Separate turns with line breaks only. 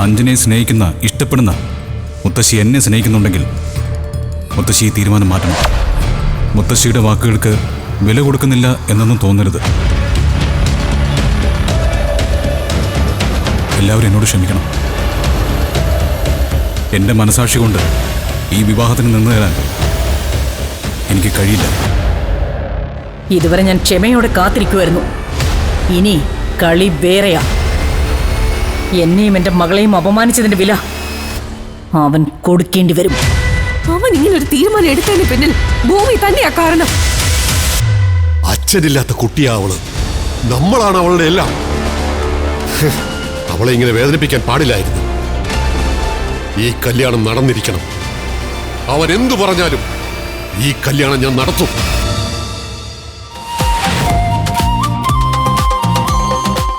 അഞ്ജനയെ സ്നേഹിക്കുന്ന, ഇഷ്ടപ്പെടുന്ന മുത്തശ്ശി എന്നെ സ്നേഹിക്കുന്നുണ്ടെങ്കിൽ മുത്തശ്ശി ഈ തീരുമാനം മാറ്റണം. മുത്തശ്ശിയുടെ വാക്കുകൾക്ക് വില കൊടുക്കുന്നില്ല എന്നൊന്നും തോന്നരുത്. എല്ലാവരും എന്നോട് ക്ഷമിക്കണം. എൻ്റെ മനസാക്ഷി കൊണ്ട് ഈ വിവാഹത്തിന് നിന്നു തരാൻ എനിക്ക് കഴിയില്ല.
ഇതുവരെ ഞാൻ ക്ഷമയോടെ കാത്തിരിക്കുമായിരുന്നു. ഇനി കളി വേറെയാ. എന്നെയും എൻ്റെ മകളെയും അപമാനിച്ചതിന്റെ വില അവൻ കൊടുക്കേണ്ടി വരും.
അവൻ ഇങ്ങനൊരു തീരുമാനം എടുത്തതിന് പിന്നിൽ ഭൂമി തന്നെയാ കാരണം.
അച്ഛനില്ലാത്ത കുട്ടിയാ അവള്. നമ്മളാണ് അവളുടെ എല്ലാം. അവളെ ഇങ്ങനെ വേദനിപ്പിക്കാൻ പാടില്ലായിരുന്നു. ഈ കല്യാണം നടന്നിരിക്കണം. അവൻ എന്തു പറഞ്ഞാലും ഈ കല്യാണം ഞാൻ നടത്തും.